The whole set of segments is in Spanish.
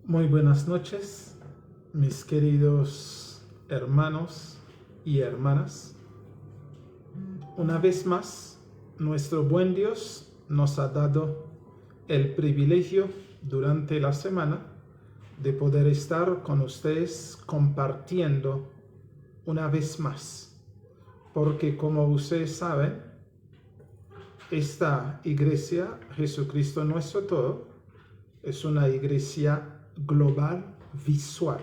Muy buenas noches, mis queridos hermanos y hermanas. Una vez más, nuestro buen Dios nos ha dado el privilegio durante la semana de poder estar con ustedes compartiendo una vez más. Porque como ustedes saben, esta iglesia, Jesucristo nuestro todo, es una iglesia global visual.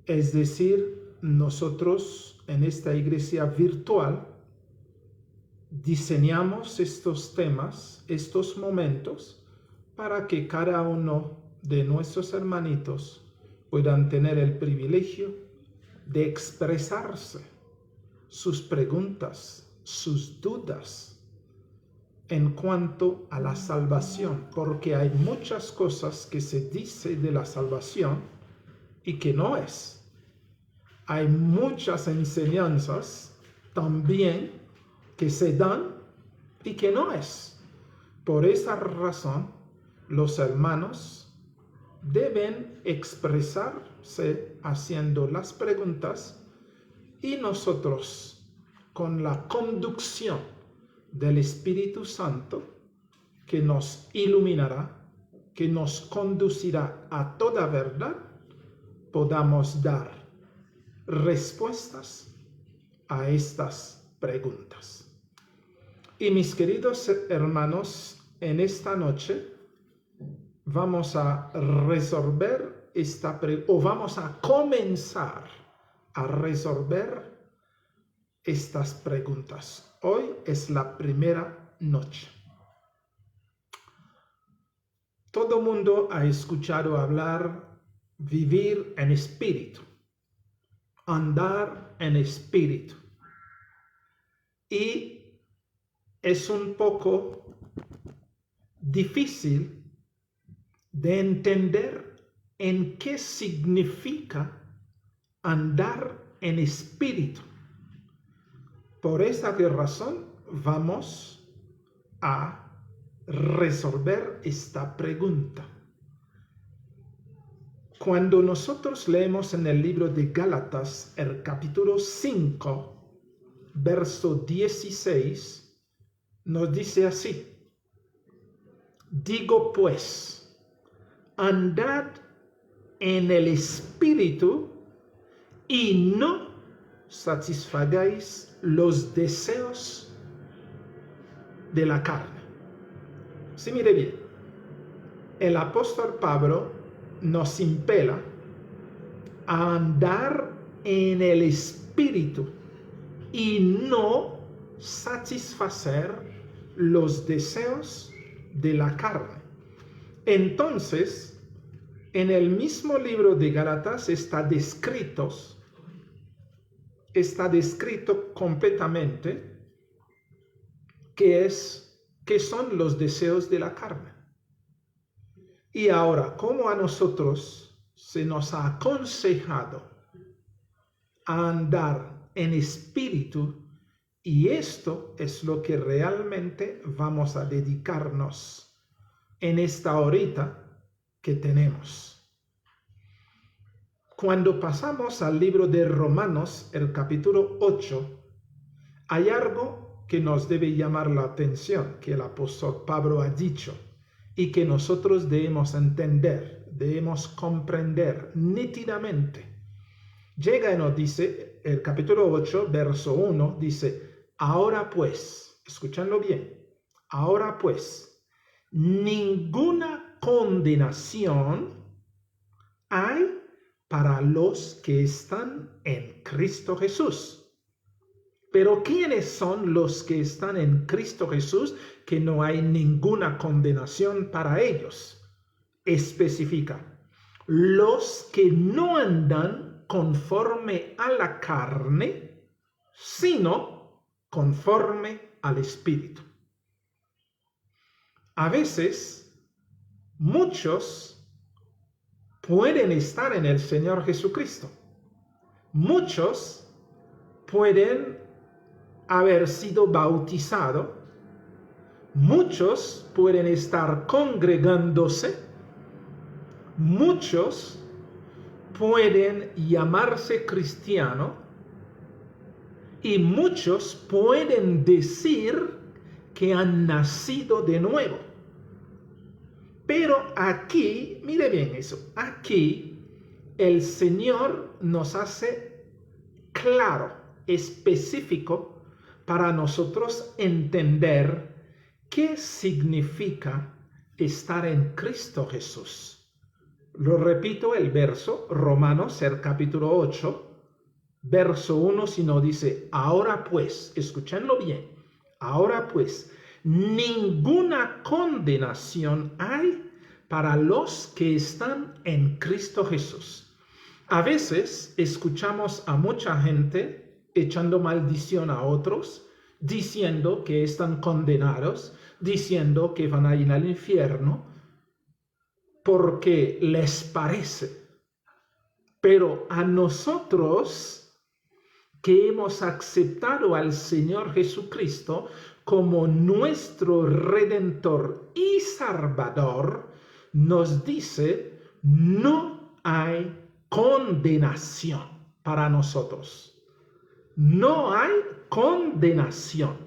Es decir, nosotros en esta iglesia virtual diseñamos estos temas, estos momentos, para que cada uno de nuestros hermanitos puedan tener el privilegio de expresarse sus preguntas, sus dudas en cuanto a la salvación, porque hay muchas cosas que se dice de la salvación y que no es. Hay muchas enseñanzas también que se dan y que no es. Por esa razón, los hermanos deben expresarse haciendo las preguntas y nosotros, con la conducción del Espíritu Santo, que nos iluminará, que nos conducirá a toda verdad, podamos dar respuestas a estas preguntas. Y mis queridos hermanos, en esta noche vamos a resolver vamos a comenzar a resolver estas preguntas. Hoy es la primera noche. Todo mundo ha escuchado hablar vivir en espíritu, andar en espíritu. Y es un poco difícil de entender en qué significa andar en espíritu. Por esta razón vamos a resolver esta pregunta. Cuando nosotros leemos en el libro de Gálatas, el capítulo 5, verso 16, nos dice así: digo pues, andad en el espíritu y no satisfagáis los deseos de la carne. Sí, mire bien, el apóstol Pablo nos impela a andar en el espíritu y no satisfacer los deseos de la carne. Entonces, en el mismo libro de Gálatas está descrito completamente qué son los deseos de la carne. Y ahora, ¿cómo a nosotros se nos ha aconsejado a andar en espíritu? Y esto es lo que realmente vamos a dedicarnos en esta horita que tenemos. Cuando pasamos al libro de Romanos, el capítulo 8, hay algo que nos debe llamar la atención, que el apóstol Pablo ha dicho, y que nosotros debemos entender, debemos comprender nítidamente. Llega y nos dice, el capítulo 8, verso 1, dice: ahora pues, escúchanlo bien, ahora pues, ninguna condenación hay para los que están en Cristo Jesús. Pero ¿quiénes son los que están en Cristo Jesús? Que no hay ninguna condenación para ellos. Especifica: los que no andan conforme a la carne, sino conforme al Espíritu. A veces, muchos pueden estar en el Señor Jesucristo. Muchos pueden haber sido bautizados. Muchos pueden estar congregándose Muchos pueden llamarse cristiano y muchos pueden decir que han nacido de nuevo. Pero aquí, mire bien eso, aquí el Señor nos hace claro, específico, para nosotros entender qué significa estar en Cristo Jesús. Lo repito el verso, Romanos, el capítulo 8, verso 1, sino dice, ahora pues, escúchenlo bien, ahora pues, ninguna condenación hay para los que están en Cristo Jesús. A veces escuchamos a mucha gente echando maldición a otros, diciendo que están condenados, diciendo que van a ir al infierno, porque les parece. Pero a nosotros que hemos aceptado al Señor Jesucristo como nuestro Redentor y Salvador, nos dice, no hay condenación para nosotros. No hay condenación.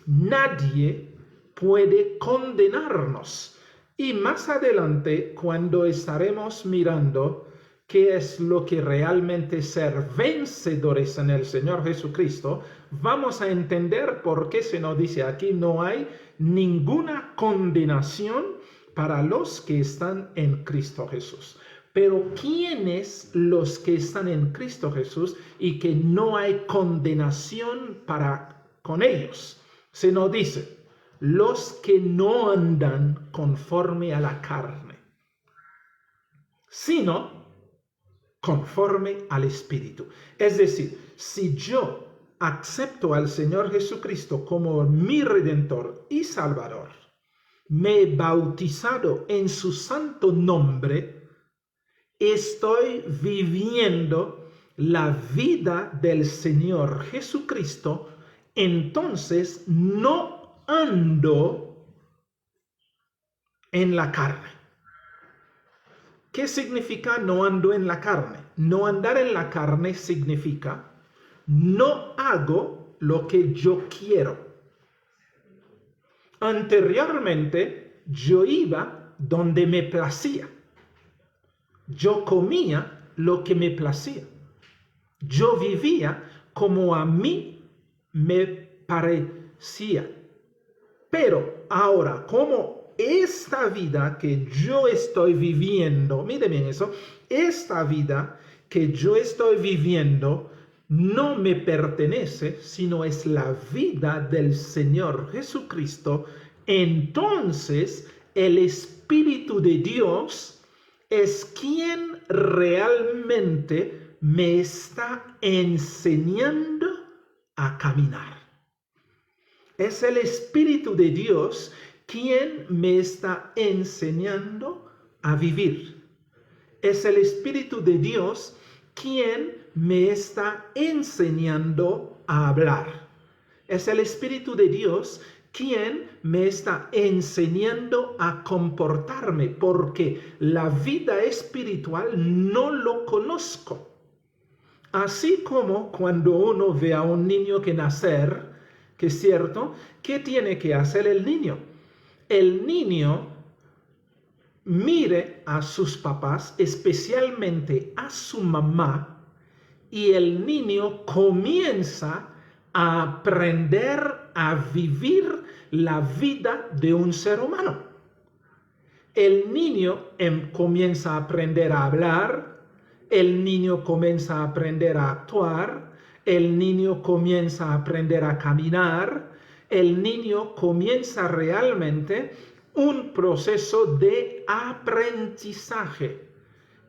Nadie puede condenarnos. Y más adelante, cuando estaremos mirando qué es lo que realmente ser vencedores en el Señor Jesucristo, vamos a entender por qué se nos dice aquí no hay ninguna condenación para los que están en Cristo Jesús. Pero ¿quiénes los que están en Cristo Jesús y que no hay condenación con ellos? Se nos dice, los que no andan conforme a la carne, sino conforme al Espíritu. Es decir, si yo acepto al Señor Jesucristo como mi Redentor y Salvador, me he bautizado en su santo nombre, estoy viviendo la vida del Señor Jesucristo, entonces no ando en la carne. ¿Qué significa no ando en la carne? No andar en la carne significa no hago lo que yo quiero. Anteriormente yo iba donde me placía. Yo comía lo que me placía. Yo vivía como a mí me parecía. Pero ahora, como esta vida que yo estoy viviendo, miren bien eso, esta vida que yo estoy viviendo no me pertenece, sino es la vida del Señor Jesucristo, entonces el Espíritu de Dios es quien realmente me está enseñando a caminar. Es el Espíritu de Dios quien me está enseñando a vivir. Es el Espíritu de Dios quien me está enseñando a hablar. Es el Espíritu de Dios quien me está enseñando a comportarme, porque la vida espiritual no lo conozco. Así como cuando uno ve a un niño que nacer, que es cierto, ¿qué tiene que hacer el niño? El niño mire a sus papás, especialmente a su mamá, y el niño comienza a aprender a vivir la vida de un ser humano. El niño comienza a aprender a hablar, el niño comienza a aprender a actuar, el niño comienza a aprender a caminar, el niño comienza realmente un proceso de aprendizaje.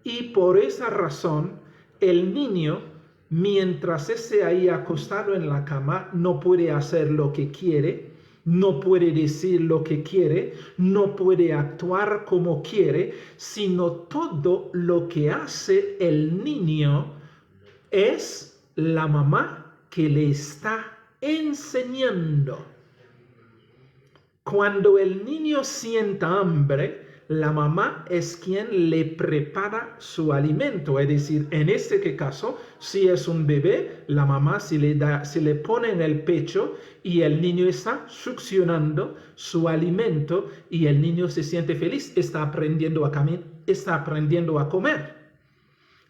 Y por esa razón, el niño, mientras esté ahí acostado en la cama, no puede hacer lo que quiere, no puede decir lo que quiere, no puede actuar como quiere, sino todo lo que hace el niño es la mamá que le está enseñando. Cuando el niño sienta hambre, la mamá es quien le prepara su alimento. Es decir, en este caso, si es un bebé, la mamá se le pone en el pecho y el niño está succionando su alimento y el niño se siente feliz, está aprendiendo a caminar, está aprendiendo a comer.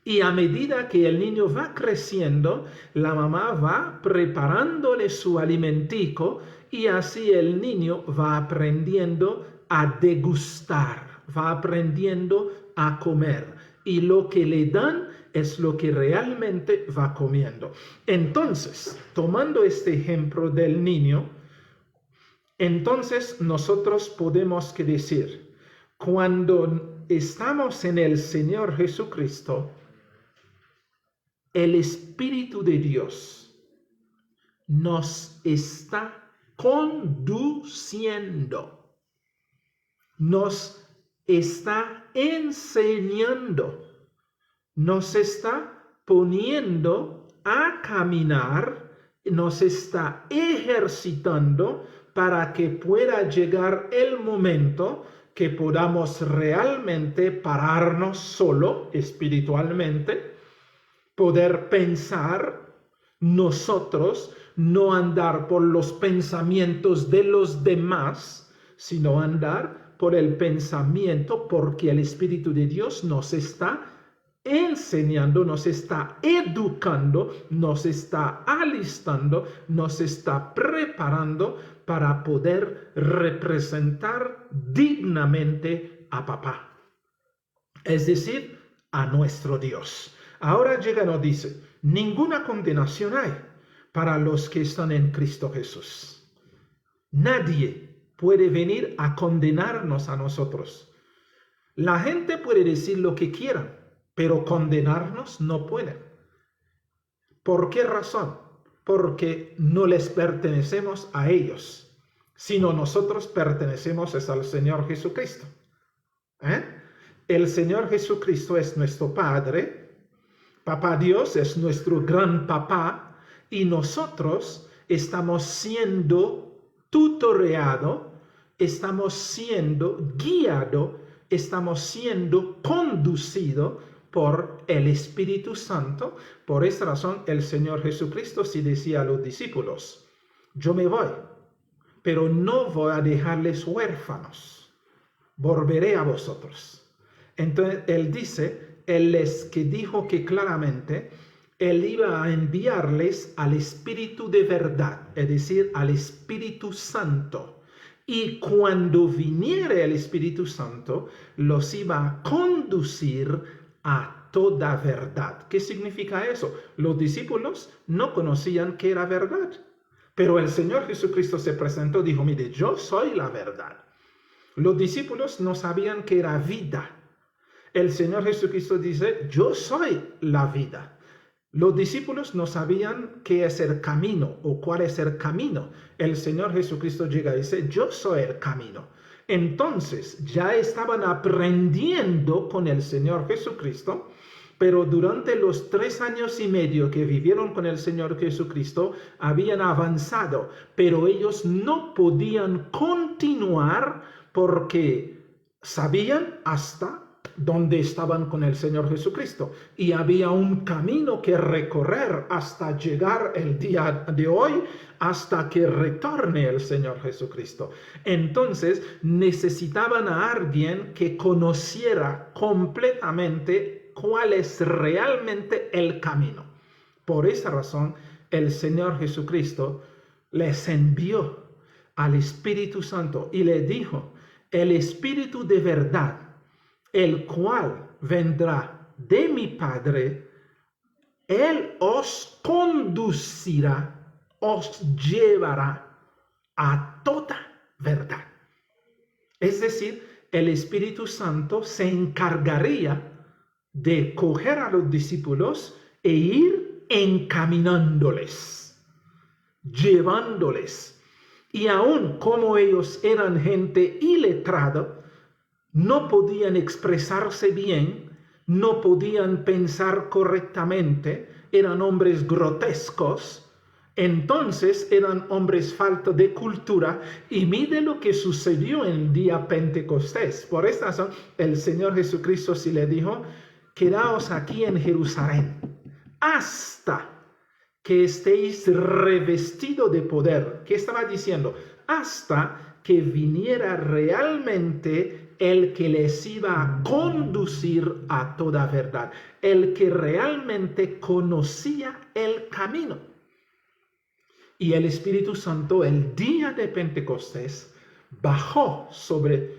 Y a medida que el niño va creciendo, la mamá va preparándole su alimentico y así el niño va aprendiendo a degustar, va aprendiendo a comer. Y lo que le dan es lo que realmente va comiendo. Entonces, tomando este ejemplo del niño, entonces nosotros podemos decir, cuando estamos en el Señor Jesucristo, el Espíritu de Dios nos está conduciendo, nos está enseñando, nos está poniendo a caminar, nos está ejercitando para que pueda llegar el momento que podamos realmente pararnos solo espiritualmente, poder pensar nosotros, no andar por los pensamientos de los demás, sino andar por el pensamiento, porque el Espíritu de Dios nos está enseñando, nos está educando, nos está alistando, nos está preparando para poder representar dignamente a papá, es decir, a nuestro Dios. Ahora llega y nos dice, ninguna condenación hay para los que están en Cristo Jesús. Nadie puede venir a condenarnos a nosotros. La gente puede decir lo que quiera, pero condenarnos no pueden. ¿Por qué razón? Porque no les pertenecemos a ellos, sino nosotros pertenecemos al Señor Jesucristo. El Señor Jesucristo es nuestro Padre. Papá Dios es nuestro gran papá y nosotros estamos siendo tutoreados, estamos siendo guiados, estamos siendo conducidos por el Espíritu Santo. Por esta razón el Señor Jesucristo sí decía a los discípulos, yo me voy, pero no voy a dejarles huérfanos, volveré a vosotros. Entonces Él dice, Él es que dijo que claramente Él iba a enviarles al Espíritu de verdad, es decir, al Espíritu Santo. Y cuando viniera el Espíritu Santo, los iba a conducir a toda verdad. ¿Qué significa eso? Los discípulos no conocían qué era verdad, pero el Señor Jesucristo se presentó y dijo, mire, yo soy la verdad. Los discípulos no sabían qué era vida. El Señor Jesucristo dice, yo soy la vida. Los discípulos no sabían qué es el camino o cuál es el camino. El Señor Jesucristo llega y dice, yo soy el camino. Entonces ya estaban aprendiendo con el Señor Jesucristo, pero durante los 3 años y medio que vivieron con el Señor Jesucristo, habían avanzado, pero ellos no podían continuar porque sabían hasta donde estaban con el Señor Jesucristo y había un camino que recorrer hasta llegar el día de hoy, hasta que retorne el Señor Jesucristo. Entonces necesitaban a alguien que conociera completamente cuál es realmente el camino. Por esa razón el Señor Jesucristo les envió al Espíritu Santo y le dijo, el Espíritu de verdad, el cual vendrá de mi Padre, Él os conducirá, os llevará a toda verdad. Es decir, el Espíritu Santo se encargaría de coger a los discípulos e ir encaminándoles, llevándoles. Y aun como ellos eran gente iletrada, no podían expresarse bien, no podían pensar correctamente, eran hombres grotescos. Entonces eran hombres faltos de cultura y mire lo que sucedió en el día Pentecostés. Por esta razón, el Señor Jesucristo sí le dijo, quedaos aquí en Jerusalén hasta que estéis revestidos de poder. ¿Qué estaba diciendo? Hasta que viniera realmente el que les iba a conducir a toda verdad, el que realmente conocía el camino. Y el Espíritu Santo, el día de Pentecostés, bajó sobre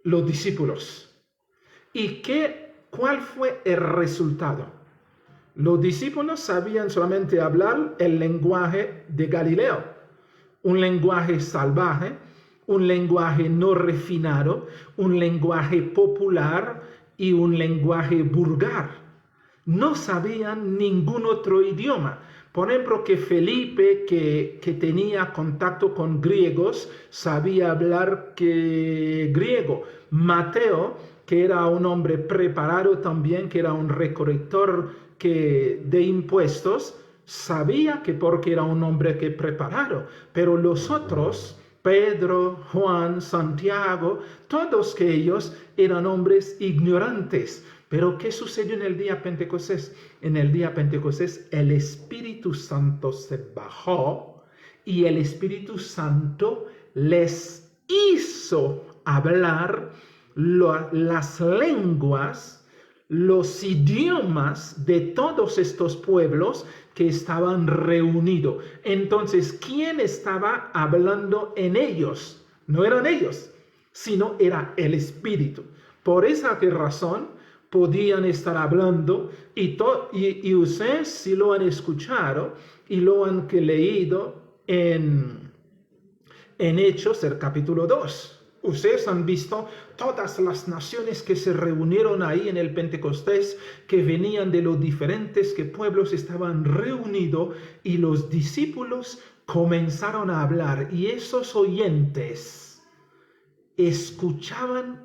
los discípulos. ¿Y cuál fue el resultado? Los discípulos sabían solamente hablar el lenguaje de Galileo, un lenguaje salvaje, un lenguaje no refinado, un lenguaje popular y un lenguaje vulgar. No sabían ningún otro idioma. Por ejemplo, que Felipe, que tenía contacto con griegos, sabía hablar griego. Mateo, que era un hombre preparado también, que era un recolector de impuestos, sabía que porque era un hombre preparado. Pero los otros, Pedro, Juan, Santiago, todos ellos eran hombres ignorantes. Pero ¿qué sucedió en el día Pentecostés? En el día Pentecostés el Espíritu Santo se bajó y el Espíritu Santo les hizo hablar las lenguas, los idiomas de todos estos pueblos que estaban reunidos. Entonces, ¿quién estaba hablando en ellos? No eran ellos, sino era el Espíritu. Por esa razón, podían estar hablando y ustedes si lo han escuchado y lo han leído en Hechos, el capítulo 2. Ustedes han visto todas las naciones que se reunieron ahí en el Pentecostés, que venían de los diferentes pueblos, estaban reunidos y los discípulos comenzaron a hablar y esos oyentes escuchaban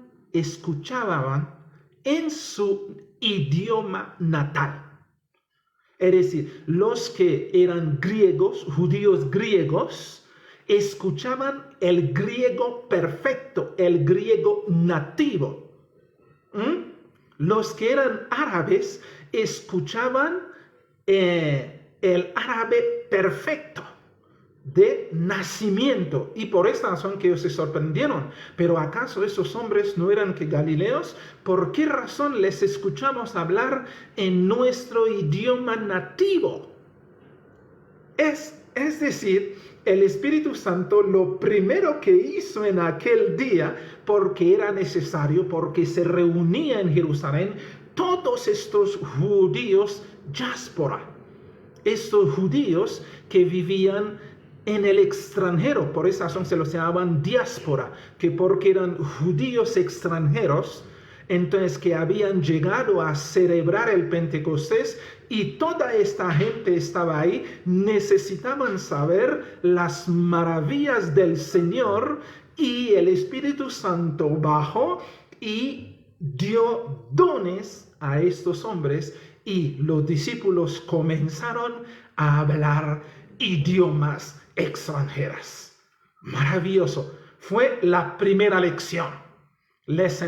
en su idioma natal. Es decir, los que eran griegos, judíos griegos, escuchaban el griego perfecto, el griego nativo. Los que eran árabes escuchaban el árabe perfecto de nacimiento, y por esta razón que ellos se sorprendieron. Pero ¿acaso esos hombres no eran galileos? ¿Por qué razón les escuchamos hablar en nuestro idioma nativo? Es decir, el Espíritu Santo lo primero que hizo en aquel día, porque era necesario, porque se reunía en Jerusalén todos estos judíos diáspora, estos judíos que vivían en el extranjero. Por esa razón se los llamaban diáspora, que porque eran judíos extranjeros, entonces que habían llegado a celebrar el Pentecostés y toda esta gente estaba ahí, necesitaban saber las maravillas del Señor, y el Espíritu Santo bajó y dio dones a estos hombres y los discípulos comenzaron a hablar idiomas extranjeras. Maravilloso. Fue la primera lección. Les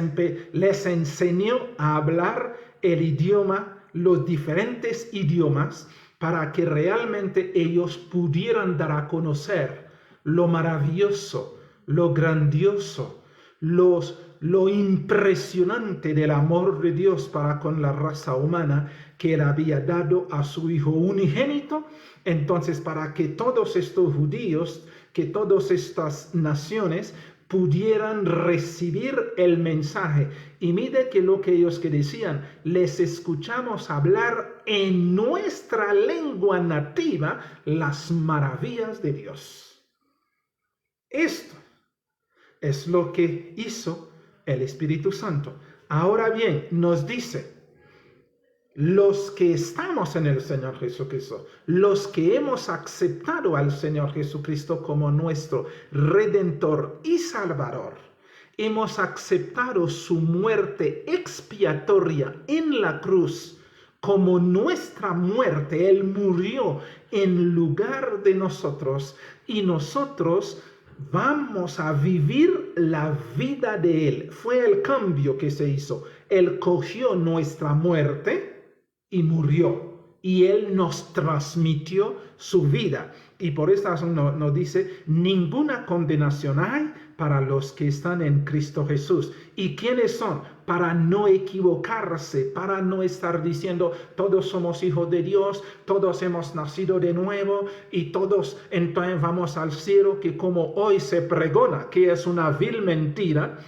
enseñó a hablar el idioma, los diferentes idiomas, para que realmente ellos pudieran dar a conocer lo maravilloso, lo grandioso, lo impresionante del amor de Dios para con la raza humana, que Él había dado a su Hijo unigénito. Entonces, para que todos estos judíos, que todas estas naciones pudieran recibir el mensaje. Y mire que lo que ellos decían, les escuchamos hablar en nuestra lengua nativa las maravillas de Dios. Esto es lo que hizo el Espíritu Santo. Ahora bien, nos dice, los que estamos en el Señor Jesucristo, los que hemos aceptado al Señor Jesucristo como nuestro Redentor y Salvador, hemos aceptado su muerte expiatoria en la cruz como nuestra muerte. Él murió en lugar de nosotros y nosotros vamos a vivir la vida de Él. Fue el cambio que se hizo. Él cogió nuestra muerte y murió. Y Él nos transmitió su vida. Y por esta razón nos dice, ninguna condenación hay para los que están en Cristo Jesús. ¿Y quiénes son? Para no equivocarse, para no estar diciendo, todos somos hijos de Dios, todos hemos nacido de nuevo y todos entonces vamos al cielo, que como hoy se pregona, que es una vil mentira.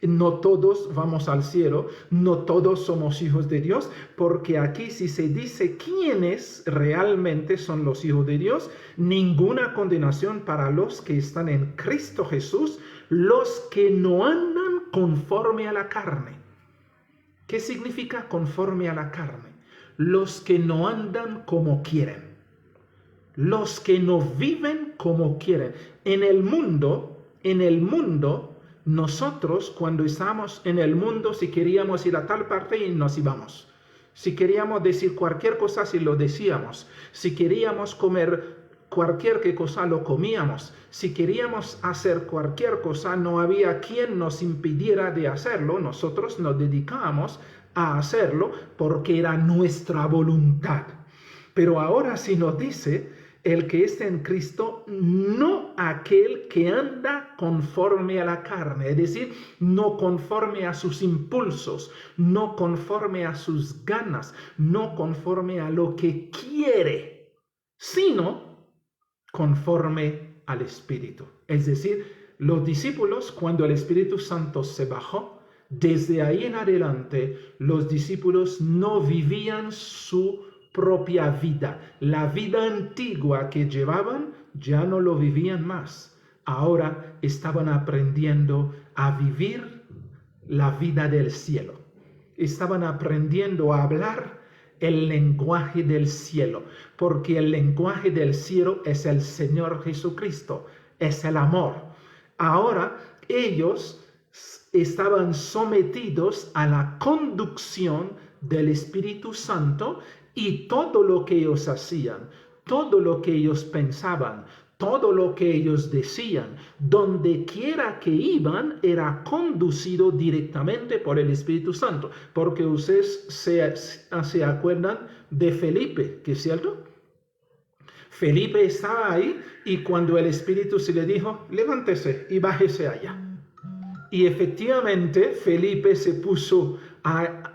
No todos vamos al cielo, no todos somos hijos de Dios, porque aquí si se dice quiénes realmente son los hijos de Dios, ninguna condenación para los que están en Cristo Jesús, los que no andan conforme a la carne. ¿Qué significa conforme a la carne? Los que no andan como quieren, los que no viven como quieren. En el mundo, nosotros cuando estábamos en el mundo, si queríamos ir a tal parte y nos íbamos. Si queríamos decir cualquier cosa, si lo decíamos. Si queríamos comer cualquier cosa, lo comíamos. Si queríamos hacer cualquier cosa, no había quien nos impidiera de hacerlo. Nosotros nos dedicábamos a hacerlo porque era nuestra voluntad. Pero ahora sí nos dice, el que está en Cristo, no aquel que anda conforme a la carne, es decir, no conforme a sus impulsos, no conforme a sus ganas, no conforme a lo que quiere, sino conforme al Espíritu. Es decir, los discípulos, cuando el Espíritu Santo se bajó, desde ahí en adelante, los discípulos no vivían su propia vida. La vida antigua que llevaban ya no lo vivían más. Ahora estaban aprendiendo a vivir la vida del cielo. Estaban aprendiendo a hablar el lenguaje del cielo, porque el lenguaje del cielo es el Señor Jesucristo, es el amor. Ahora ellos estaban sometidos a la conducción del Espíritu Santo. Y todo lo que ellos hacían, todo lo que ellos pensaban, todo lo que ellos decían, donde quiera que iban, era conducido directamente por el Espíritu Santo. Porque ustedes se acuerdan de Felipe, ¿qué es cierto? Felipe estaba ahí y cuando el Espíritu se le dijo, levántese y bájese allá. Y efectivamente Felipe se puso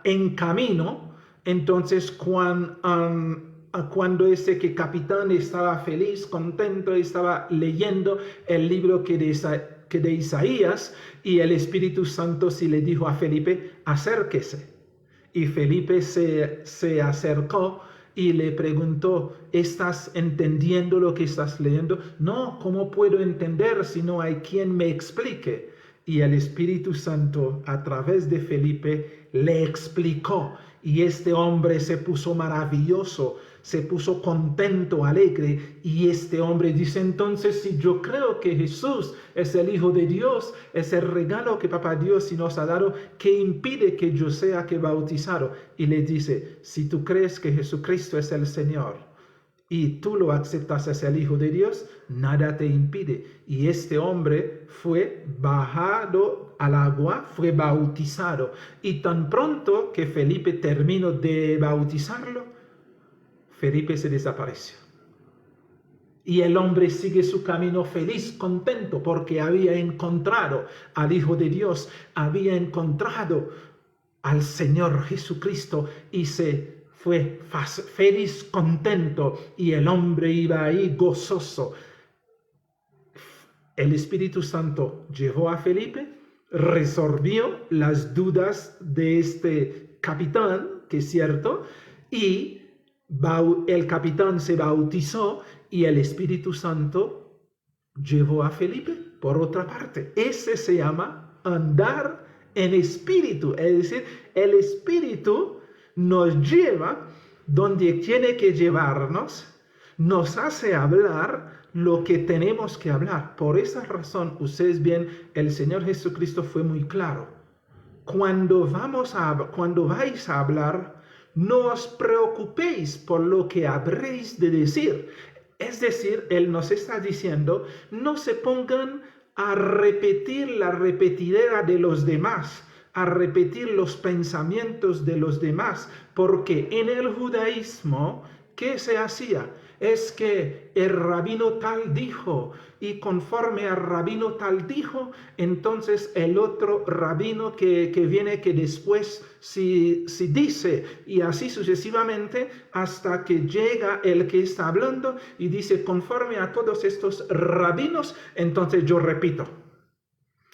en camino. Entonces, cuando ese capitán estaba feliz, contento, estaba leyendo el libro que de Isaías, y el Espíritu Santo sí le dijo a Felipe, acérquese. Y Felipe se acercó y le preguntó, ¿estás entendiendo lo que estás leyendo? No, ¿cómo puedo entender si no hay quien me explique? Y el Espíritu Santo, a través de Felipe, le explicó. Y este hombre se puso maravilloso, se puso contento, alegre. Y este hombre dice, entonces, si yo creo que Jesús es el Hijo de Dios, es el regalo que Papá Dios nos ha dado, ¿qué impide que yo sea bautizado? Y le dice, si tú crees que Jesucristo es el Señor, y tú lo aceptas as el Hijo de Dios, nada te impide. Y este hombre fue bajado al agua, fue bautizado. Y tan pronto que Felipe terminó de bautizarlo, Felipe se desapareció. Y el hombre sigue su camino feliz, contento, porque había encontrado al Hijo de Dios, había encontrado al Señor Jesucristo y se fue feliz, contento, y el hombre iba ahí gozoso. El Espíritu Santo llevó a Felipe, resolvió las dudas de este capitán, que es cierto, y el capitán se bautizó y el Espíritu Santo llevó a Felipe por otra parte. Ese se llama andar en espíritu, es decir, el Espíritu nos lleva donde tiene que llevarnos, nos hace hablar lo que tenemos que hablar. Por esa razón, ustedes ven, el Señor Jesucristo fue muy claro. Cuando vais a hablar, no os preocupéis por lo que habréis de decir. Es decir, Él nos está diciendo, no se pongan a repetir la repetidera de los demás, a repetir los pensamientos de los demás, porque en el judaísmo, ¿qué se hacía? Es que el rabino tal dijo, y conforme al rabino tal dijo, entonces el otro rabino que viene que después si dice, y así sucesivamente, hasta que llega el que está hablando y dice, conforme a todos estos rabinos, entonces yo repito.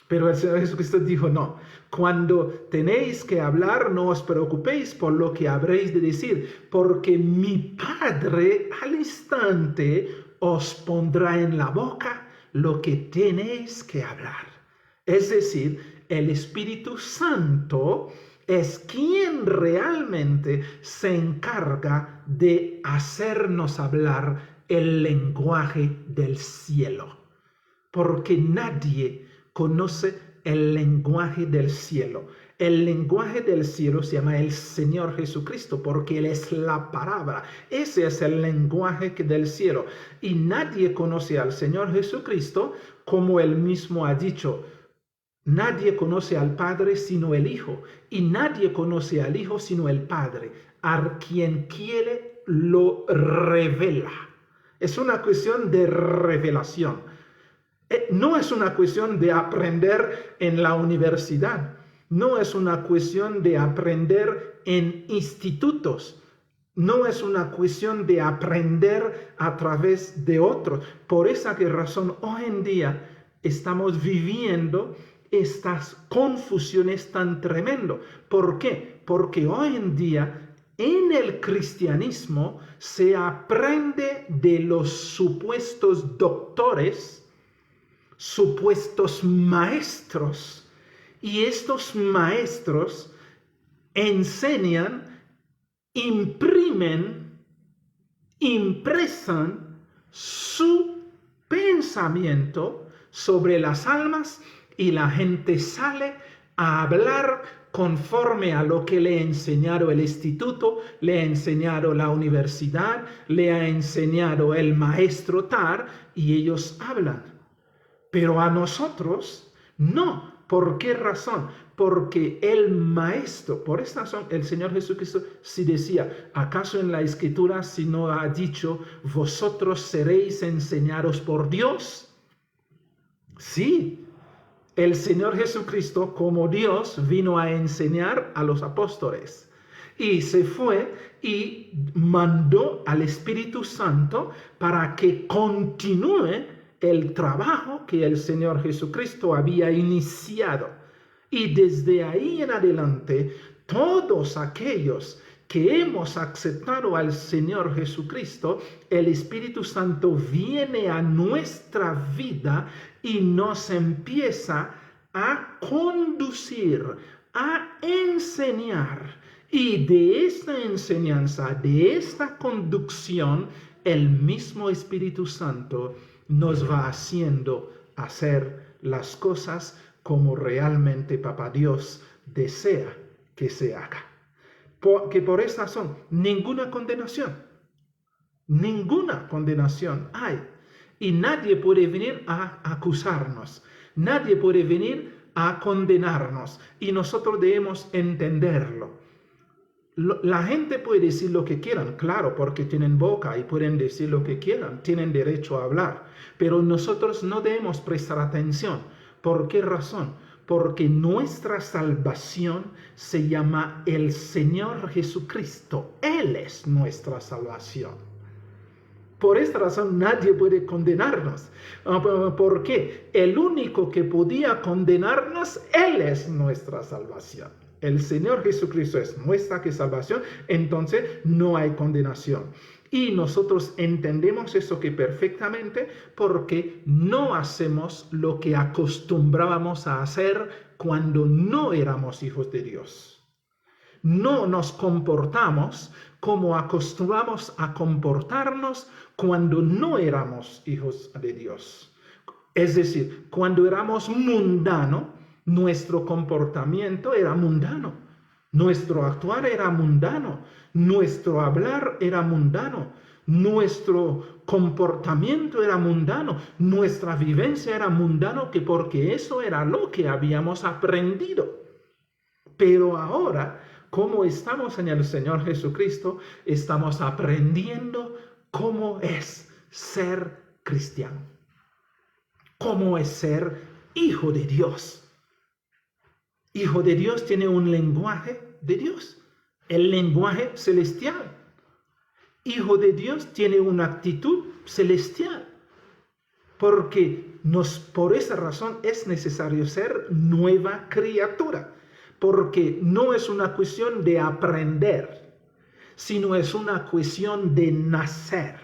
Pero el Señor Jesucristo dijo, no, cuando tenéis que hablar, no os preocupéis por lo que habréis de decir, porque mi Padre al instante os pondrá en la boca lo que tenéis que hablar. Es decir, el Espíritu Santo es quien realmente se encarga de hacernos hablar el lenguaje del cielo, porque nadie conoce el lenguaje del cielo. El lenguaje del cielo se llama el Señor Jesucristo, porque Él es la palabra. Ese es el lenguaje del cielo. Y nadie conoce al Señor Jesucristo, como Él mismo ha dicho. Nadie conoce al Padre sino el Hijo, y nadie conoce al Hijo sino el Padre. A quien quiere lo revela. Es una cuestión de revelación. No es una cuestión de aprender en la universidad, no es una cuestión de aprender en institutos, no es una cuestión de aprender a través de otros. Por esa razón hoy en día estamos viviendo estas confusiones tan tremendas. ¿Por qué? Porque hoy en día en el cristianismo se aprende de los supuestos doctores, supuestos maestros, y estos maestros enseñan, impresan su pensamiento sobre las almas, y la gente sale a hablar conforme a lo que le ha enseñado el instituto, le ha enseñado la universidad, le ha enseñado el maestro tal, y ellos hablan. Pero a nosotros no. ¿Por qué razón? Porque el maestro, por esta razón, el Señor Jesucristo sí decía, ¿acaso en la Escritura si no ha dicho, vosotros seréis enseñados por Dios? Sí, el Señor Jesucristo como Dios vino a enseñar a los apóstoles. Y se fue y mandó al Espíritu Santo para que continúe el trabajo que el Señor Jesucristo había iniciado. Y desde ahí en adelante, todos aquellos que hemos aceptado al Señor Jesucristo, el Espíritu Santo viene a nuestra vida y nos empieza a conducir, a enseñar. Y de esta enseñanza, de esta conducción, el mismo Espíritu Santo nos va haciendo hacer las cosas como realmente Papá Dios desea que se haga. Que por esa razón, ninguna condenación hay. Y nadie puede venir a acusarnos, nadie puede venir a condenarnos, y nosotros debemos entenderlo. La gente puede decir lo que quieran, claro, porque tienen boca y pueden decir lo que quieran, tienen derecho a hablar, pero nosotros no debemos prestar atención. ¿Por qué razón? Porque nuestra salvación se llama el Señor Jesucristo. Él es nuestra salvación. Por esta razón nadie puede condenarnos. ¿Por qué? El único que podía condenarnos, Él es nuestra salvación. El Señor Jesucristo es nuestra salvación, entonces no hay condenación. Y nosotros entendemos eso que perfectamente porque no hacemos lo que acostumbrábamos a hacer cuando no éramos hijos de Dios. No nos comportamos como acostumbramos a comportarnos cuando no éramos hijos de Dios. Es decir, cuando éramos mundanos, nuestro comportamiento era mundano. Nuestro actuar era mundano, nuestro hablar era mundano, nuestro comportamiento era mundano, nuestra vivencia era mundano, que porque eso era lo que habíamos aprendido. Pero ahora, como estamos en el Señor Jesucristo, estamos aprendiendo cómo es ser cristiano, cómo es ser hijo de Dios. Hijo de Dios tiene un lenguaje de Dios, el lenguaje celestial. Hijo de Dios tiene una actitud celestial, porque por esa razón es necesario ser nueva criatura, porque no es una cuestión de aprender, sino es una cuestión de nacer.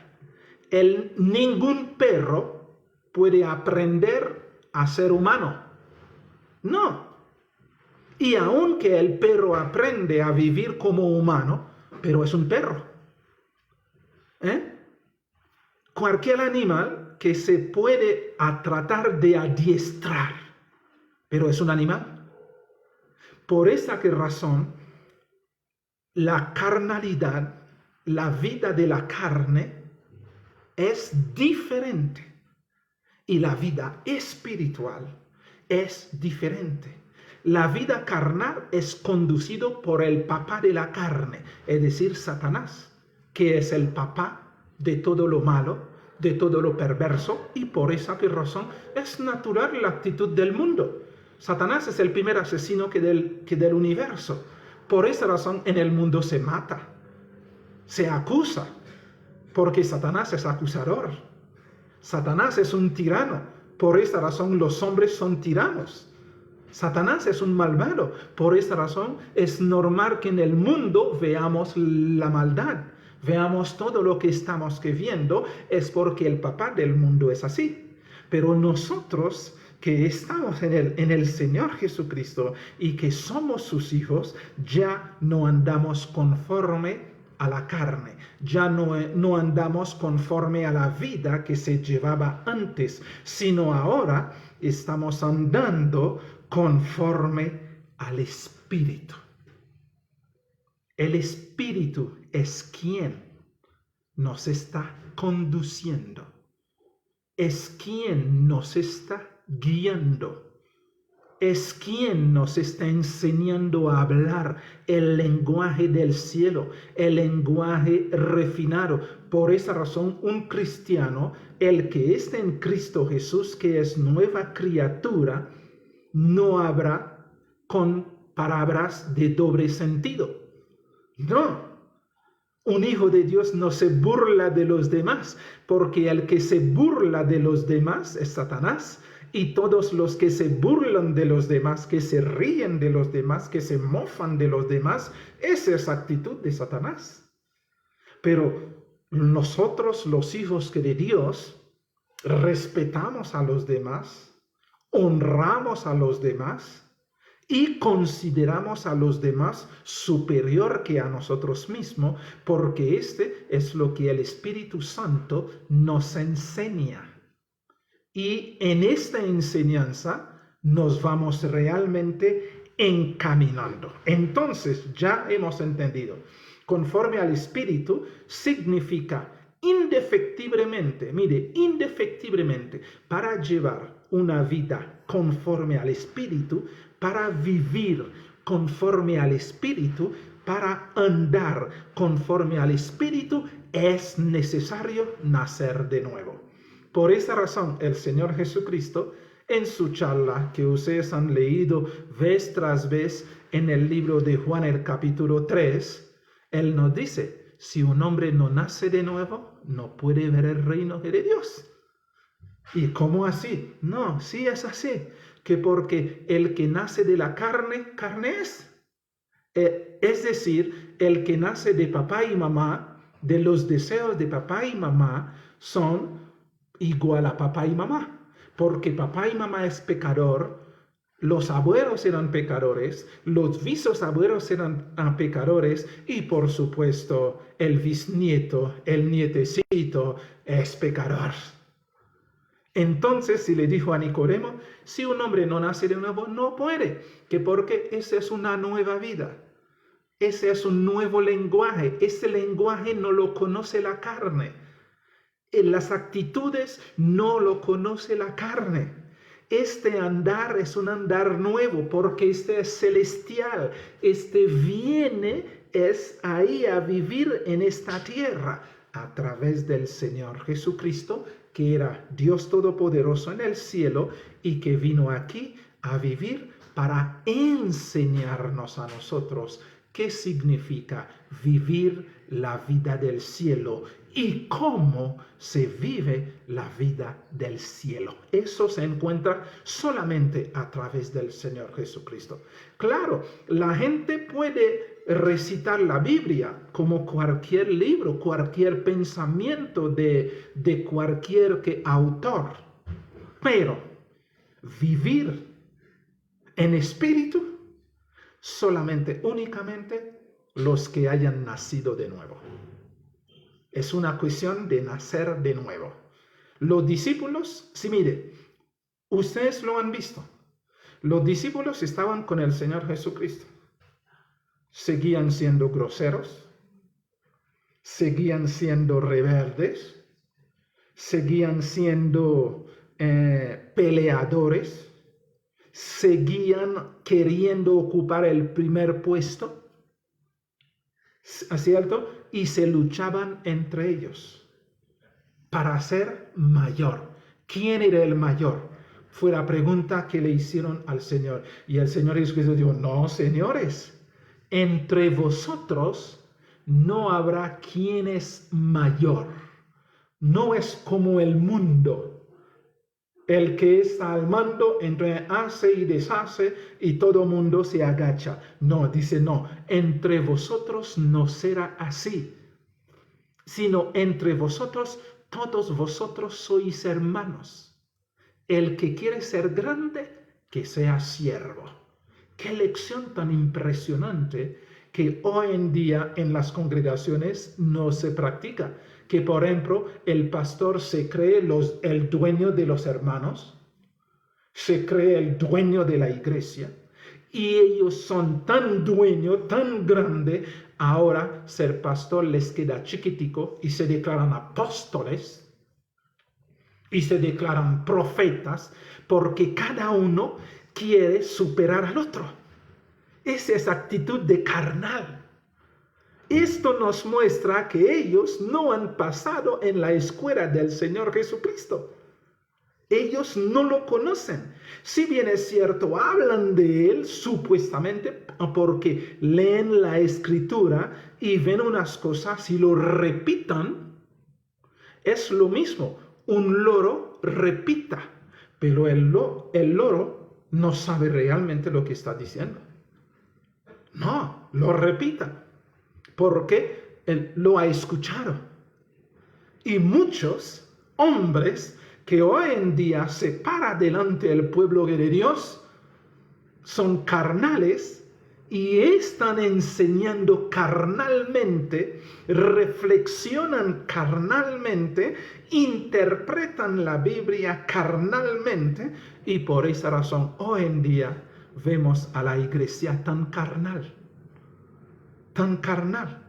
Ningún perro puede aprender a ser humano. No. Y aunque el perro aprende a vivir como humano, pero es un perro. Cualquier animal que se puede tratar de adiestrar, pero es un animal. Por esa razón, la carnalidad, la vida de la carne, es diferente. Y la vida espiritual es diferente. La vida carnal es conducido por el papá de la carne, es decir, Satanás, que es el papá de todo lo malo, de todo lo perverso, y por esa razón es natural la actitud del mundo. Satanás es el primer asesino que del universo. Por esa razón en el mundo se mata, se acusa, porque Satanás es acusador. Satanás es un tirano, por esa razón los hombres son tiranos. Satanás es un malvado, por esa razón es normal que en el mundo veamos la maldad, veamos todo lo que estamos viendo, es porque el papá del mundo es así. Pero nosotros que estamos en el Señor Jesucristo y que somos sus hijos, ya no andamos conforme a la carne, ya no andamos conforme a la vida que se llevaba antes, sino ahora estamos andando conforme al Espíritu. El Espíritu es quien nos está conduciendo, es quien nos está guiando, es quien nos está enseñando a hablar el lenguaje del cielo, el lenguaje refinado. Por esa razón, un cristiano, el que está en Cristo Jesús, que es nueva criatura, no habrá con palabras de doble sentido. No. Un hijo de Dios no se burla de los demás, porque el que se burla de los demás es Satanás, y todos los que se burlan de los demás, que se ríen de los demás, que se mofan de los demás, esa es actitud de Satanás. Pero nosotros, los hijos de Dios, respetamos a los demás, honramos a los demás y consideramos a los demás superior que a nosotros mismos, porque este es lo que el Espíritu Santo nos enseña. Y en esta enseñanza nos vamos realmente encaminando. Entonces ya hemos entendido, conforme al Espíritu significa indefectiblemente, mire, indefectiblemente, para llevar una vida conforme al Espíritu, para vivir conforme al Espíritu, para andar conforme al Espíritu, es necesario nacer de nuevo. Por esa razón, el Señor Jesucristo, en su charla que ustedes han leído vez tras vez en el libro de Juan, el capítulo 3, Él nos dice, si un hombre no nace de nuevo, no puede ver el reino de Dios. ¿Y cómo así? No, sí es así, que porque el que nace de la carne, carne es. Es decir, el que nace de papá y mamá, de los deseos de papá y mamá, son igual a papá y mamá, porque papá y mamá es pecador, los abuelos eran pecadores, los bisabuelos eran pecadores y por supuesto el bisnieto, el nietecito es pecador. Entonces, si le dijo a Nicodemo, si un hombre no nace de nuevo, no puede, que porque esa es una nueva vida. Ese es un nuevo lenguaje. Ese lenguaje no lo conoce la carne. En las actitudes no lo conoce la carne. Este andar es un andar nuevo porque este es celestial. Este viene es ahí a vivir en esta tierra a través del Señor Jesucristo, que era Dios Todopoderoso en el cielo y que vino aquí a vivir para enseñarnos a nosotros qué significa vivir la vida del cielo y cómo se vive la vida del cielo. Eso se encuentra solamente a través del Señor Jesucristo. Claro, la gente puede recitar la Biblia como cualquier libro, cualquier pensamiento de cualquier autor, pero vivir en espíritu solamente, únicamente los que hayan nacido de nuevo. Es una cuestión de nacer de nuevo. Los discípulos, sí, mire, ustedes lo han visto. Los discípulos estaban con el Señor Jesucristo. Seguían siendo groseros, seguían siendo rebeldes, seguían siendo peleadores, seguían queriendo ocupar el primer puesto, ¿cierto? Y se luchaban entre ellos para ser mayor. ¿Quién era el mayor? Fue la pregunta que le hicieron al Señor. Y el Señor Jesucristo dijo, no, señores, entre vosotros no habrá quien es mayor. No es como el mundo. El que está al mando entre hace y deshace y todo mundo se agacha. No, dice no, entre vosotros no será así, sino entre vosotros, todos vosotros sois hermanos. El que quiere ser grande, que sea siervo. Qué lección tan impresionante que hoy en día en las congregaciones no se practica. Que por ejemplo el pastor se cree el dueño de los hermanos, se cree el dueño de la iglesia y ellos son tan dueños, tan grande, ahora ser pastor les queda chiquitico y se declaran apóstoles y se declaran profetas porque cada uno quiere superar al otro. Esa es actitud de carnal. Esto nos muestra que ellos no han pasado en la escuela del Señor Jesucristo. Ellos no lo conocen. Si bien es cierto, hablan de Él supuestamente porque leen la Escritura y ven unas cosas y lo repitan. Es lo mismo. Un loro repita, pero el loro no sabe realmente lo que está diciendo. No, lo repita. Porque él lo ha escuchado. Y muchos hombres que hoy en día se paran delante del pueblo de Dios son carnales y están enseñando carnalmente, reflexionan carnalmente, interpretan la Biblia carnalmente y por esa razón hoy en día vemos a la iglesia tan carnal. Tan carnal.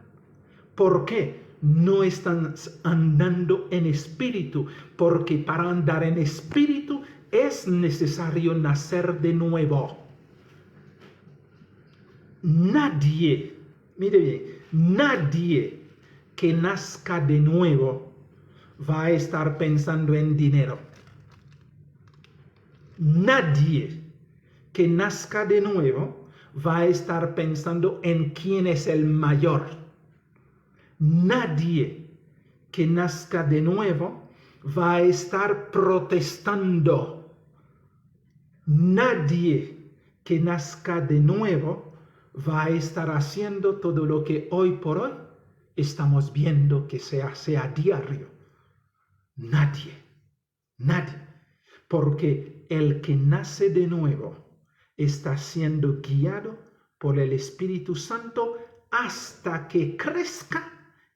¿Por qué? No están andando en espíritu, porque para andar en espíritu es necesario nacer de nuevo. Nadie, mire bien, nadie que nazca de nuevo va a estar pensando en dinero. Nadie que nazca de nuevo va a estar pensando en quién es el mayor. Nadie que nazca de nuevo va a estar protestando. Nadie que nazca de nuevo va a estar haciendo todo lo que hoy por hoy estamos viendo que se hace a diario. Nadie. Porque el que nace de nuevo está siendo guiado por el Espíritu Santo hasta que crezca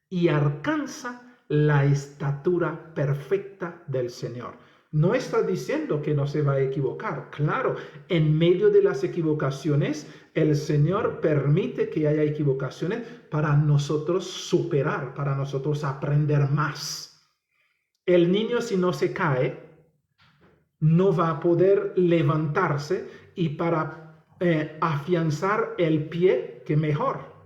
y alcanza la estatura perfecta del Señor. No está diciendo que no se va a equivocar. Claro, en medio de las equivocaciones, el Señor permite que haya equivocaciones para nosotros superar, para nosotros aprender más. El niño, si no se cae, no va a poder levantarse y para afianzar el pie, que mejor.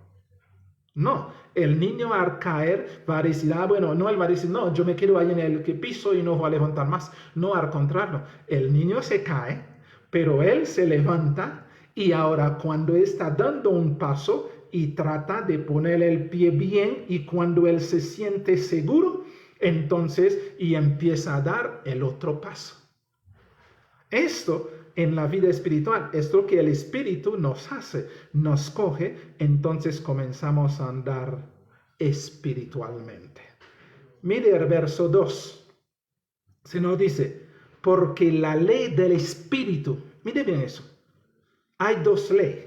No, el niño al caer va a decir, bueno, no, él va a decir, no, yo me quedo ahí en el piso y no voy a levantar más. No, al contrario, el niño se cae, pero él se levanta y ahora cuando está dando un paso y trata de poner el pie bien y cuando él se siente seguro, entonces y empieza a dar el otro paso. Esto en la vida espiritual es lo que el Espíritu nos hace, nos coge, entonces comenzamos a andar espiritualmente. Mire el verso 2, se nos dice, porque la ley del Espíritu, mire bien eso, hay dos leyes.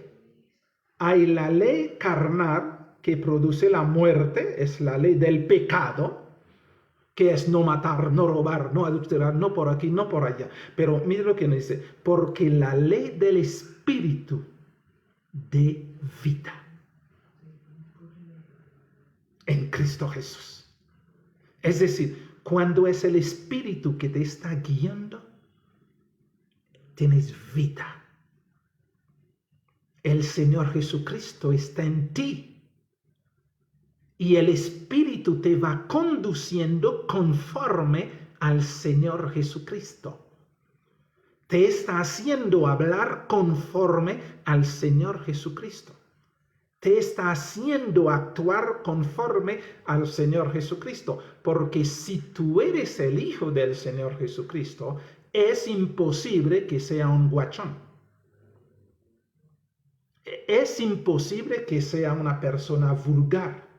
Hay la ley carnal que produce la muerte, es la ley del pecado, que es no matar, no robar, no adulterar, no por aquí, no por allá. Pero mire lo que nos dice, porque la ley del Espíritu de vida en Cristo Jesús. Es decir, cuando es el Espíritu que te está guiando, tienes vida. El Señor Jesucristo está en ti. Y el Espíritu te va conduciendo conforme al Señor Jesucristo. Te está haciendo hablar conforme al Señor Jesucristo. Te está haciendo actuar conforme al Señor Jesucristo. Porque si tú eres el Hijo del Señor Jesucristo, es imposible que sea un guachón. Es imposible que sea una persona vulgar.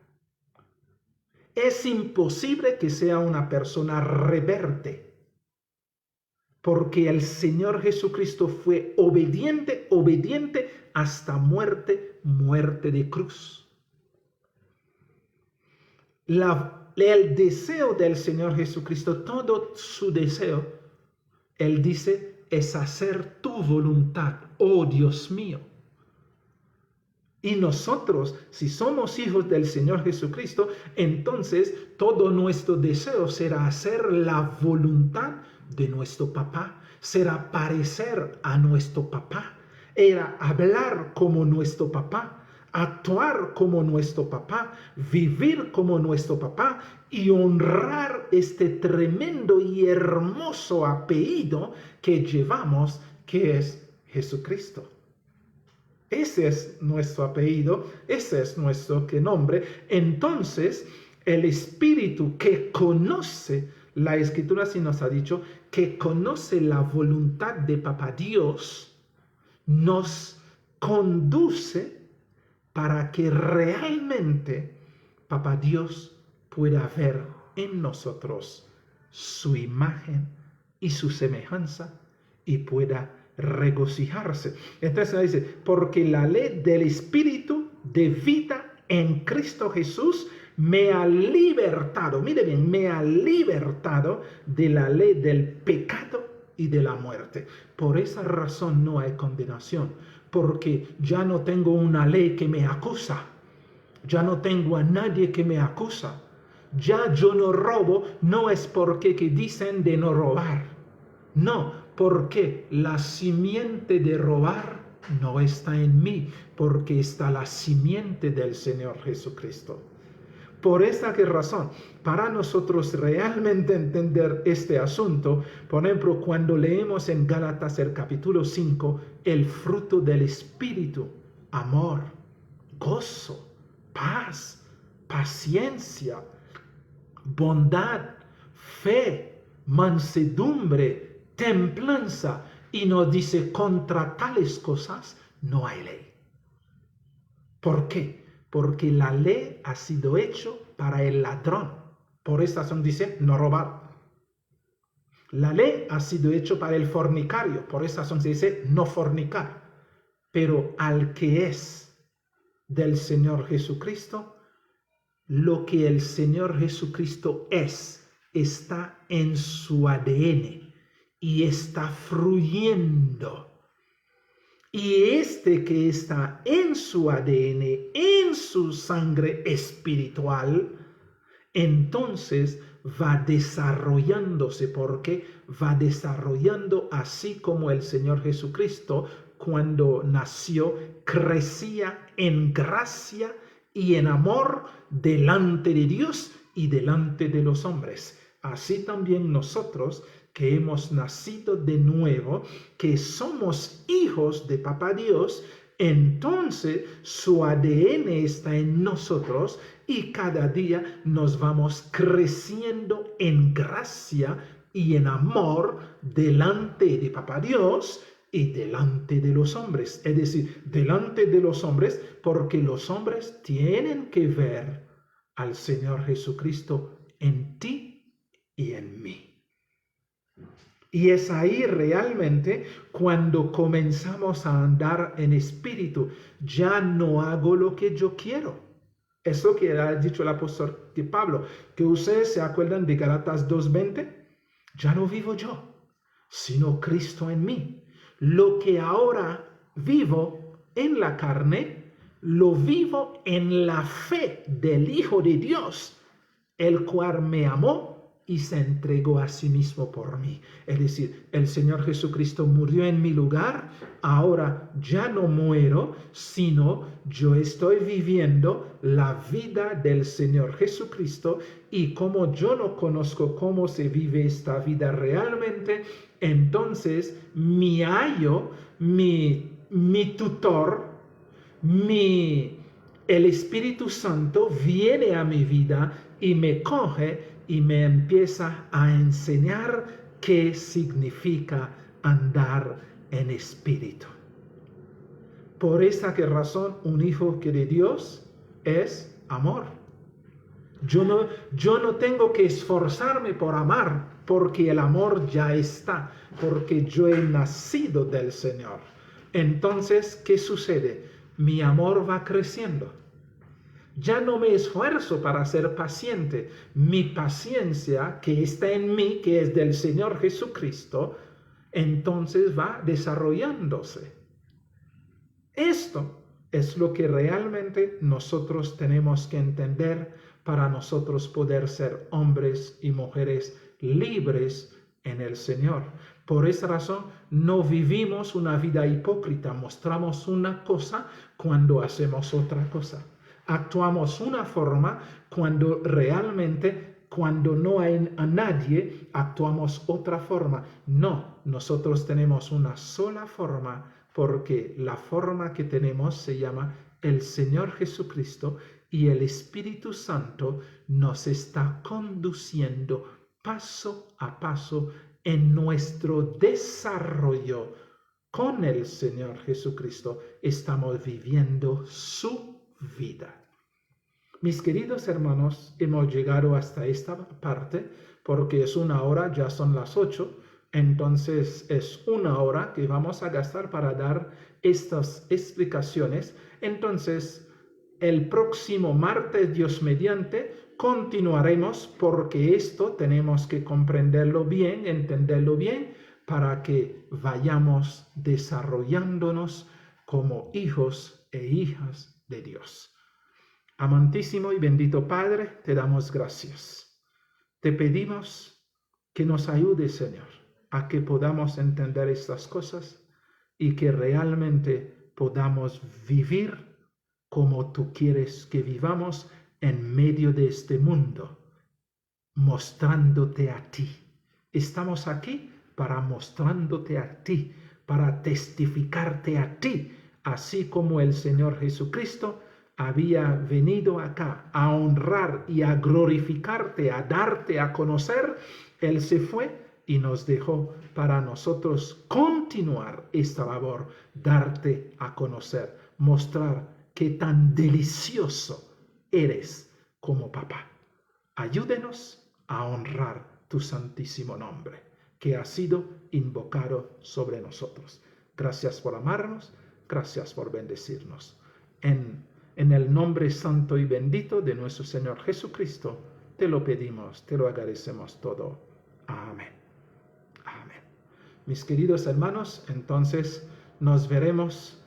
Es imposible que sea una persona rebelde, porque el Señor Jesucristo fue obediente hasta muerte de cruz. El deseo del Señor Jesucristo, todo su deseo, Él dice, es hacer tu voluntad, oh Dios mío. Y nosotros, si somos hijos del Señor Jesucristo, entonces todo nuestro deseo será hacer la voluntad de nuestro papá, será parecer a nuestro papá, era hablar como nuestro papá, actuar como nuestro papá, vivir como nuestro papá y honrar este tremendo y hermoso apellido que llevamos, que es Jesucristo. Ese es nuestro apellido, ese es nuestro nombre. Entonces, el Espíritu que conoce, la Escritura sí nos ha dicho, que conoce la voluntad de Papá Dios, nos conduce para que realmente Papá Dios pueda ver en nosotros su imagen y su semejanza y pueda regocijarse. Entonces dice, porque la ley del Espíritu de vida en Cristo Jesús me ha libertado, mire bien, me ha libertado de la ley del pecado y de la muerte. Por esa razón no hay condenación, porque ya no tengo una ley que me acusa, ya no tengo a nadie que me acusa. Ya yo no robo, no es porque que dicen de no robar, no, porque la simiente de robar no está en mí, porque está la simiente del Señor Jesucristo. Por esta razón, para nosotros realmente entender este asunto, por ejemplo, cuando leemos en Gálatas el capítulo 5, el fruto del Espíritu, amor, gozo, paz, paciencia, bondad, fe, mansedumbre, templanza, y nos dice, contra tales cosas no hay ley. ¿Por qué? Porque la ley ha sido hecho para el ladrón. Por esta razón dice, no robar. La ley ha sido hecho para el fornicario. Por esta razón se dice, no fornicar. Pero al que es del Señor Jesucristo, lo que el Señor Jesucristo es, está en su ADN. y está fluyendo. Y este que está en su ADN, en su sangre espiritual, entonces va desarrollándose, porque va desarrollando así como el Señor Jesucristo cuando nació crecía en gracia y en amor delante de Dios y delante de los hombres. Así también nosotros que hemos nacido de nuevo, que somos hijos de Papá Dios, entonces su ADN está en nosotros y cada día nos vamos creciendo en gracia y en amor delante de Papá Dios y delante de los hombres. Es decir, delante de los hombres, porque los hombres tienen que ver al Señor Jesucristo en ti y en mí. Y es ahí realmente cuando comenzamos a andar en espíritu. Ya no hago lo que yo quiero. Eso que ha dicho el apóstol Pablo, que ustedes se acuerdan de Gálatas 2:20. Ya no vivo yo, sino Cristo en mí. Lo que ahora vivo en la carne, lo vivo en la fe del Hijo de Dios, el cual me amó y se entregó a sí mismo por mí. Es decir, el Señor Jesucristo murió en mi lugar, ahora ya no muero, sino yo estoy viviendo la vida del Señor Jesucristo, y como yo no conozco cómo se vive esta vida realmente, entonces mi ayo, mi tutor, el Espíritu Santo viene a mi vida y me coge y me empieza a enseñar qué significa andar en espíritu. Por esa razón, un hijo que de Dios es amor. Yo no tengo que esforzarme por amar, porque el amor ya está, porque yo he nacido del Señor. Entonces, ¿qué sucede? Mi amor va creciendo. Ya no me esfuerzo para ser paciente. Mi paciencia que está en mí, que es del Señor Jesucristo, entonces va desarrollándose. Esto es lo que realmente nosotros tenemos que entender para nosotros poder ser hombres y mujeres libres en el Señor. Por esa razón, no vivimos una vida hipócrita. Mostramos una cosa cuando hacemos otra cosa. Actuamos una forma cuando realmente, cuando no hay a nadie, actuamos otra forma. No, nosotros tenemos una sola forma, porque la forma que tenemos se llama el Señor Jesucristo, y el Espíritu Santo nos está conduciendo paso a paso en nuestro desarrollo con el Señor Jesucristo. Estamos viviendo su vida. Mis queridos hermanos, hemos llegado hasta esta parte porque es 1 hora, ya son las 8, entonces es 1 hora que vamos a gastar para dar estas explicaciones. Entonces, el próximo martes, Dios mediante, continuaremos, porque esto tenemos que comprenderlo bien, entenderlo bien, para que vayamos desarrollándonos como hijos e hijas de Dios. Amantísimo y bendito Padre, te damos gracias. Te pedimos que nos ayudes, Señor, a que podamos entender estas cosas y que realmente podamos vivir como tú quieres que vivamos en medio de este mundo, mostrándote a ti. Estamos aquí para mostrándote a ti, para testificarte a ti, así como el Señor Jesucristo había venido acá a honrar y a glorificarte, a darte a conocer. Él se fue y nos dejó para nosotros continuar esta labor, darte a conocer, mostrar qué tan delicioso eres como papá. Ayúdenos a honrar tu santísimo nombre, que ha sido invocado sobre nosotros. Gracias por amarnos, gracias por bendecirnos. En el nombre santo y bendito de nuestro Señor Jesucristo, te lo pedimos, te lo agradecemos todo. Amén. Amén. Mis queridos hermanos, entonces nos veremos,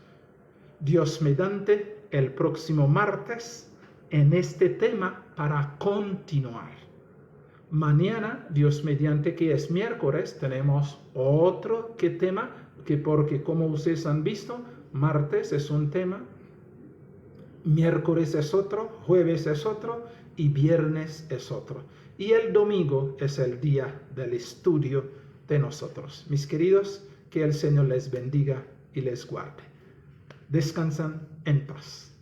Dios mediante, el próximo martes en este tema para continuar. Mañana, Dios mediante, que es miércoles, tenemos otro tema, porque como ustedes han visto, martes es un tema, miércoles es otro, jueves es otro y viernes es otro. Y el domingo es el día del estudio de nosotros. Mis queridos, que el Señor les bendiga y les guarde. Descansan en paz.